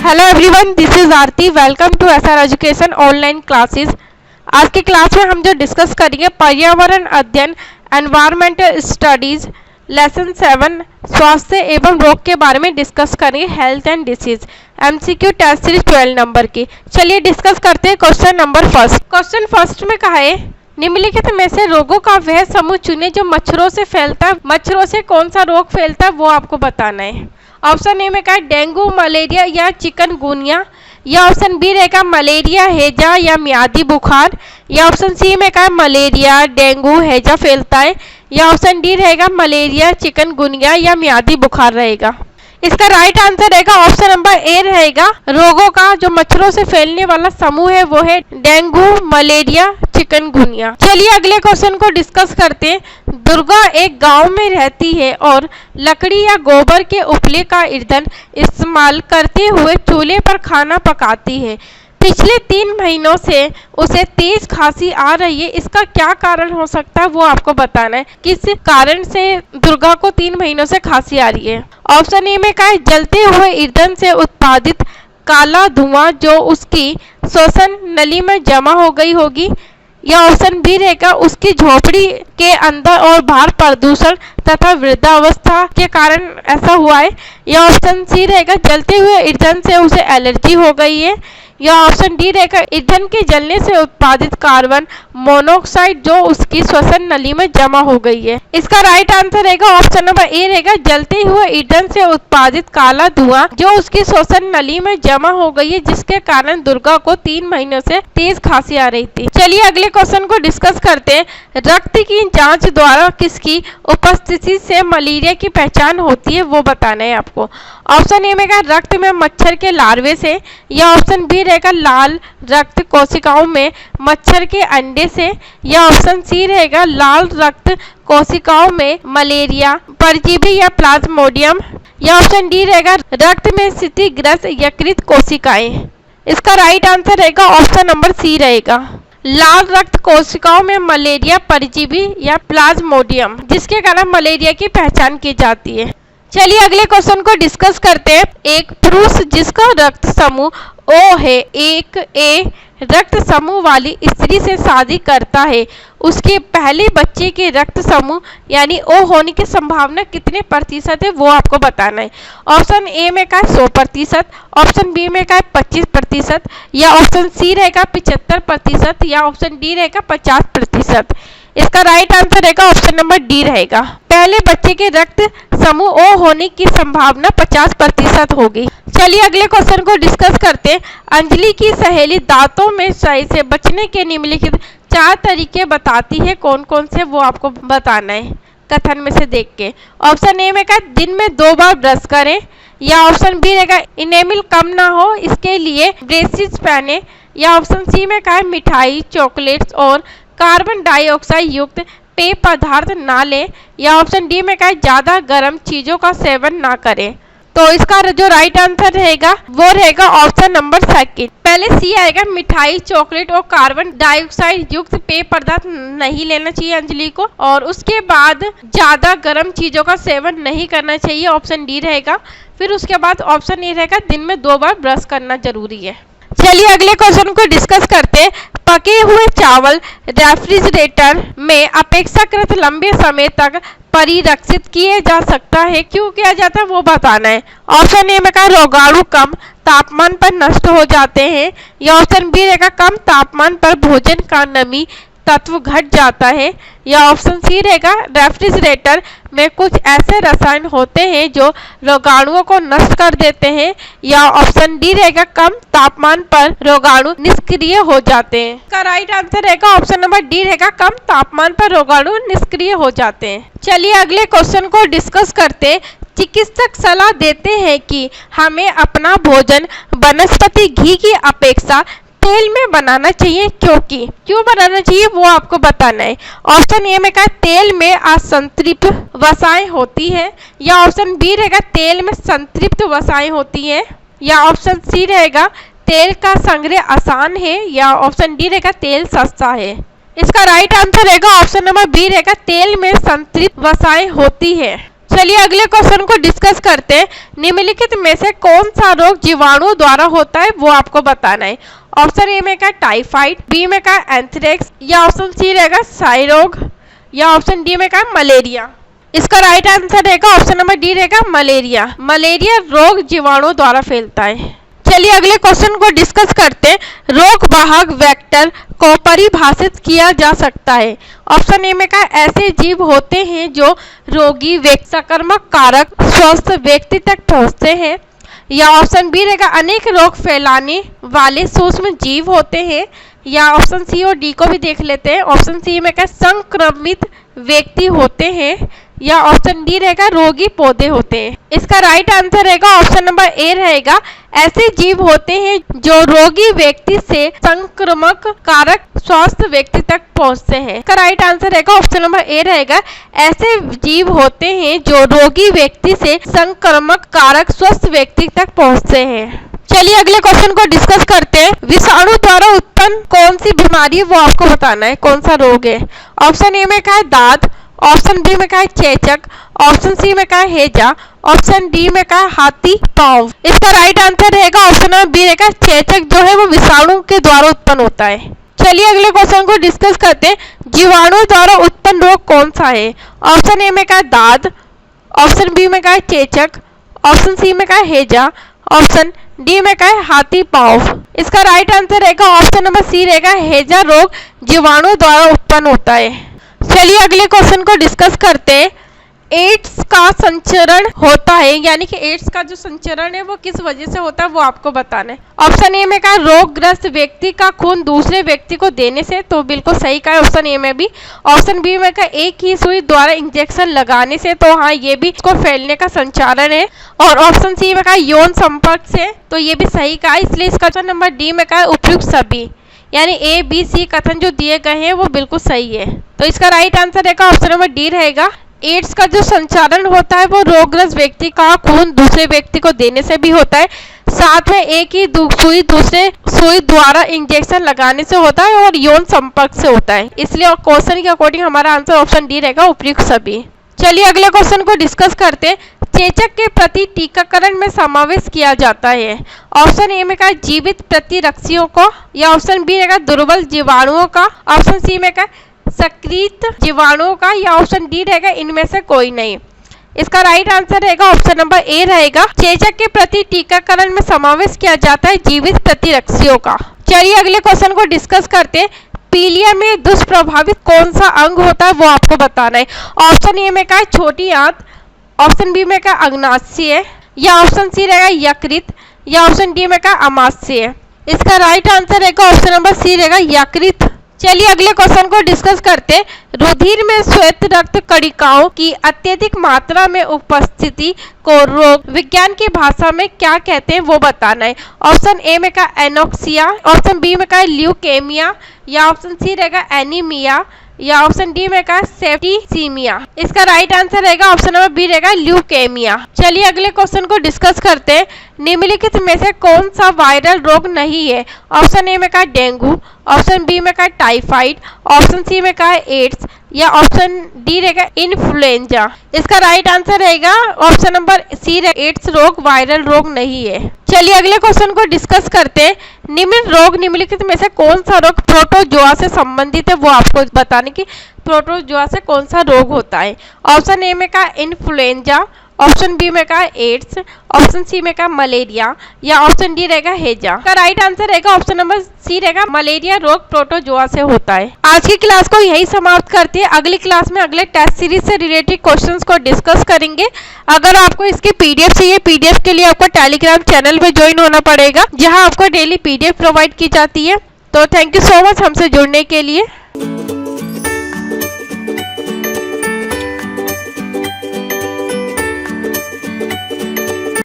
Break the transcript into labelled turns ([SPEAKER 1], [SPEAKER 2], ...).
[SPEAKER 1] Hello everyone, this is Aarti. Welcome to SR education online classes. आज की class में हम जो डिस्कस करेंगे पर्यावरण अध्ययन एनवायरमेंटल स्टडीज लेसन 7 स्वास्थ्य एवं रोग के बारे में डिस्कस करेंगे। Health and disease MCQ test series 12 number की। चलिए डिस्कस करते हैं question number first. Question first में कहा है निम्नलिखित में से रोगों का वह समूह चुने जो मच्छरों से फैलता है। मच्छरों से कौन सा रोग फैलता है वो आपको बताना है। ऑप्शन ए में कहा डेंगू, मलेरिया या चिकनगुनिया, या ऑप्शन बी रहेगा मलेरिया, हैजा या मियादी बुखार, या ऑप्शन सी में कहा मलेरिया, डेंगू, हैजा फैलता है, या ऑप्शन डी रहेगा मलेरिया, चिकनगुनिया या मियादी बुखार रहेगा। इसका राइट आंसर रहेगा ऑप्शन नंबर ए रहेगा। रोगों का जो मच्छरों से फैलने वाला समूह है वो है डेंगू, मलेरिया, चिकनगुनिया। चलिए अगले क्वेश्चन को डिस्कस करते हैं। दुर्गा एक गांव में रहती है और लकड़ी या गोबर के उपले का ईंधन इस्तेमाल करते हुए चूल्हे पर खाना पकाती है। पिछले 3 महीनों से उसे तेज खांसी आ रही है। इसका क्या कारण हो सकता है वो आपको बताना है। किस कारण से दुर्गा को 3 महीनों से खांसी आ रही है। ऑप्शन ए में कहा है जलते हुए ईंधन से उत्पादित काला धुआं जो उसकी श्वसन नली में जमा हो गई होगी, या ऑप्शन बी रहेगा उसकी झोपड़ी के अंदर और बाहर प्रदूषण तथा वृद्धावस्था के कारण ऐसा हुआ है, या ऑप्शन सी रहेगा जलते हुए ईंधन से उसे एलर्जी हो गई है, या ऑप्शन डी रहेगा ईंधन के जलने से उत्पादित कार्बन मोनोऑक्साइड जो उसकी श्वसन नली में जमा हो गई है। इसका राइट आंसर रहेगा ऑप्शन नंबर ए रहेगा जलते हुए ईंधन से उत्पादित काला धुआं जो उसकी श्वसन नली में जमा हो गई है, जिसके कारण दुर्गा को 3 महीनों से तेज खांसी आ रही थी। चलिए अगले क्वेश्चन को डिस्कस करते हैं। रक्त की जांच द्वारा किसकी उपस्थिति से मलेरिया की पहचान होती है वो बताना है आपको। ऑप्शन ए में रक्त में मच्छर के लार्वे से, या ऑप्शन बी रहेगा लाल रक्त कोशिकाओं में मच्छर के अंडे से, या ऑप्शन सी रहेगा लाल रक्त कोशिकाओं में मलेरिया परजीवी या प्लाज्मोडियम, या ऑप्शन डी रहेगा रक्त में क्षतिग्रस्त यकृत कोशिकाएं। इसका राइट आंसर रहेगा ऑप्शन नंबर सी रहेगा लाल रक्त कोशिकाओं में मलेरिया परजीवी या प्लाज्मोडियम, जिसके कारण मलेरिया की पहचान की जाती है। चलिए अगले क्वेश्चन को डिस्कस करते हैं। एक पुरुष जिसका रक्त समूह ओ है, एक ए रक्त समूह वाली स्त्री से शादी करता है, उसके पहले बच्चे के रक्त समूह यानी ओ होने की संभावना कितने प्रतिशत है वो आपको बताना है। ऑप्शन ए में का 100%, ऑप्शन बी में का 25%, या ऑप्शन सी रहेगा 75%, या ऑप्शन डी रहेगा 50%। इसका राइट आंसर रहेगा ऑप्शन नंबर डी रहेगा। पहले बच्चे के रक्त समूह ओ होने की संभावना 50% होगी। चलिए अगले क्वेश्चन को डिस्कस करते हैं। अंजलि की सहेली दांतों में क्षय से बचने के निम्नलिखित 4 तरीके बताती है, कौन कौन से वो आपको बताना है कथन में से देख के। ऑप्शन ए में का दिन में 2 बार ब्रश करें, या ऑप्शन बी रहेगा इनेमिल कम ना हो इसके लिए ब्रेसेस पहने, या ऑप्शन सी में का मिठाई, चॉकलेट्स और कार्बन डाइऑक्साइड युक्त पेय पदार्थ ना लें, या ऑप्शन डी में कहा ज्यादा गर्म चीजों का सेवन ना करें। तो इसका जो राइट आंसर रहेगा वो रहेगा ऑप्शन नंबर सेकंड। पहले सी आएगा मिठाई, चॉकलेट और कार्बन डाइऑक्साइड युक्त पेय पदार्थ नहीं लेना चाहिए अंजलि को, और उसके बाद ज्यादा गर्म चीजों का सेवन नहीं करना चाहिए, ऑप्शन डी रहेगा। फिर उसके बाद ऑप्शन ए रहेगा दिन में 2 बार ब्रश करना जरूरी है। चलिए अगले क्वेश्चन को डिस्कस करते हैं। पके हुए चावल रेफ्रिजरेटर में अपेक्षाकृत लंबे समय तक परिरक्षित किए जा सकता है, क्यों किया जाता है वो बताना है। ऑप्शन ए में का रोगाणु कम तापमान पर नष्ट हो जाते हैं, या ऑप्शन बी रहेगा कम तापमान पर भोजन का नमी तत्व घट जाता है, या ऑप्शन सी रहेगा रेफ्रिजरेटर में कुछ ऐसे रसायन होते हैं जो रोगाणुओं को नष्ट कर देते हैं, या ऑप्शन डी रहेगा कम तापमान पर रोगाणु निष्क्रिय हो जाते हैं। इसका राइट आंसर रहेगा ऑप्शन नंबर डी रहेगा कम तापमान पर रोगाणु निष्क्रिय हो जाते हैं। चलिए अगले क्वेश्चन को डिस्कस करते हैं। चिकित्सक सलाह देते हैं कि हमें अपना भोजन वनस्पति घी की अपेक्षा तेल में बनाना चाहिए, क्यों बनाना चाहिए वो आपको बताना है। ऑप्शन ए में कहा तेल में असंतृप्त वसाएं होती है, या ऑप्शन बी रहेगा तेल में संतृप्त वसाएं होती है, या ऑप्शन सी रहेगा तेल का संग्रह आसान है, या ऑप्शन डी रहेगा तेल सस्ता है। इसका राइट आंसर रहेगा ऑप्शन नंबर बी रहेगा तेल में संतृप्त वसाएं होती है। चलिए अगले क्वेश्चन को डिस्कस करते हैं। निम्नलिखित में से कौन सा रोग जीवाणु द्वारा होता है वो आपको बताना है। ऑप्शन ए में का टाइफाइड, बी में का एंथ्रेक्स, या ऑप्शन सी रहेगा क्षय रोग, या ऑप्शन डी में का मलेरिया। इसका राइट आंसर रहेगा ऑप्शन नंबर डी रहेगा मलेरिया। मलेरिया रोग जीवाणु द्वारा फैलता है। चलिए अगले क्वेश्चन को डिस्कस करते हैं। रोग वाहक वेक्टर को परिभाषित किया जा सकता है। ऑप्शन ए में का ऐसे जीव होते हैं जो रोगी व्यक्ति संक्रमक कारक स्वस्थ व्यक्ति तक पहुंचते हैं, या ऑप्शन बी रहेगा अनेक रोग फैलाने वाले सूक्ष्म जीव होते हैं, या ऑप्शन सी और डी को भी देख लेते हैं। ऑप्शन सी में का संक्रमित व्यक्ति होते हैं, या ऑप्शन डी रहेगा रोगी पौधे होते हैं। इसका राइट आंसर रहेगा ऑप्शन नंबर ए रहेगा ऐसे जीव होते हैं जो रोगी व्यक्ति से संक्रमक कारक स्वस्थ व्यक्ति तक पहुंचते हैं। इसका राइट आंसर रहेगा ऑप्शन नंबर ए रहेगा ऐसे जीव होते हैं जो रोगी व्यक्ति से संक्रमक कारक स्वस्थ व्यक्ति तक पहुंचते हैं। चलिए अगले क्वेश्चन को डिस्कस करते हैं। विषाणु द्वारा उत्पन्न कौन सी बीमारी है वो आपको बताना है, कौन सा रोग है। ऑप्शन ए में का है दाद, ऑप्शन बी में का है चेचक, ऑप्शन सी में का है हैजा, ऑप्शन डी में का है हाथी पांव। इसका राइट आंसर रहेगा ऑप्शन नंबर बी रहेगा चेचक जो है वो विषाणु के द्वारा उत्पन्न होता है। चलिए अगले क्वेश्चन को डिस्कस करते हैं। जीवाणु द्वारा उत्पन्न रोग कौन सा है। ऑप्शन ए में का है दाद, ऑप्शन बी में का है चेचक, ऑप्शन सी में का है हैजा, ऑप्शन डी में का है हाथी पांव। इसका राइट आंसर रहेगा ऑप्शन नंबर सी रहेगा हैजा रोग जीवाणु द्वारा उत्पन्न होता है। चलिए अगले क्वेश्चन को डिस्कस करते हैं। एड्स का संचरण होता है, यानी कि एड्स का जो संचरण है वो किस वजह से होता है वो आपको बताना है। ऑप्शन ए में का रोगग्रस्त व्यक्ति का खून दूसरे व्यक्ति को देने से, तो बिल्कुल सही का है ऑप्शन ए में भी। ऑप्शन बी में का एक ही सुई द्वारा इंजेक्शन लगाने से, तो हाँ ये भी इसको फैलने का संचालन है। और ऑप्शन सी में का यौन संपर्क से, तो ये भी सही का है। इसलिए इसका ऑप्शन नंबर डी में का उपयुक्त सभी, यानी ए बी सी कथन जो दिए गए हैं वो बिल्कुल सही है। तो इसका राइट आंसर रहेगा ऑप्शन नंबर डी रहेगा। एड्स का जो संचालन होता है वो रोगग्रस्त व्यक्ति का खून दूसरे व्यक्ति को देने से भी होता है, साथ में एक ही सुई दूसरे सुई द्वारा इंजेक्शन लगाने से होता है, और यौन संपर्क से होता है। इसलिए क्वेश्चन के अकॉर्डिंग हमारा आंसर ऑप्शन डी रहेगा उपयुक्त सभी। चलिए अगले क्वेश्चन को डिस्कस करते हैं। चेचक के प्रति टीकाकरण में समावेश किया जाता है। ऑप्शन ए में का जीवित प्रतिरक्षियों को, या ऑप्शन बी रहेगा दुर्बल जीवाणुओं का, ऑप्शन सी में का सक्रिय जीवाणुओं का, या ऑप्शन डी रहेगा इनमें से कोई नहीं। इसका राइट आंसर रहेगा ऑप्शन नंबर ए रहेगा चेचक के प्रति टीकाकरण में समावेश किया जाता है जीवित प्रतिरक्षियों का। चलिए अगले क्वेश्चन को डिस्कस करते हैं। पीलिया में दुष्प्रभावित कौन सा अंग होता है वो आपको बताना है। ऑप्शन ए में का छोटी आंत, ऑप्शन बी में का अग्नाशय, या ऑप्शन सी रहेगा यकृत, या ऑप्शन डी में का अमाशय। इसका राइट आंसर रहेगा ऑप्शन नंबर सी रहेगा यकृत। चलिए अगले क्वेश्चन को डिस्कस करते हैं। रुधिर में श्वेत रक्त कणिकाओं की अत्यधिक मात्रा में उपस्थिति को रोग विज्ञान की भाषा में क्या कहते हैं वो बताना है। ऑप्शन ए में का एनोक्सिया, ऑप्शन बी में का ल्यूकेमिया, या ऑप्शन सी रहेगा एनीमिया, या ऑप्शन डी में का सेप्टिसीमिया। इसका राइट आंसर रहेगा ऑप्शन नंबर बी रहेगा ल्यूकेमिया। चलिए अगले क्वेश्चन को डिस्कस करते हैं। निम्नलिखित में से कौन सा वायरल रोग नहीं है। ऑप्शन ए में का डेंगू, ऑप्शन बी में का टाइफाइड, ऑप्शन सी में का एड्स, या ऑप्शन डी रहेगा इन्फ्लुएंजा। इसका राइट आंसर रहेगा ऑप्शन नंबर सी एड्स रोग वायरल रोग नहीं है। चलिए अगले क्वेश्चन को डिस्कस करते हैं। निम्नलिखित में से कौन सा रोग प्रोटोजोआ से संबंधित है वो आपको बताने की प्रोटोजोआ से कौन सा रोग होता है। ऑप्शन ए में का इन्फ्लुएंजा, ऑप्शन बी में का एड्स, ऑप्शन सी में का मलेरिया, या ऑप्शन डी रहेगा हैजा। का राइट आंसर रहेगा ऑप्शन नंबर सी रहेगा मलेरिया रोग प्रोटोजोआ से होता है। आज की क्लास को यही समाप्त करते हैं। अगली क्लास में अगले टेस्ट सीरीज से रिलेटेड क्वेश्चंस को डिस्कस करेंगे। अगर आपको इसकी पीडीएफ चाहिए, पीडीएफ के लिए आपको टेलीग्राम चैनल में ज्वाइन होना पड़ेगा, जहां आपको डेली पीडीएफ प्रोवाइड की जाती है। तो थैंक यू सो मच हमसे जुड़ने के लिए।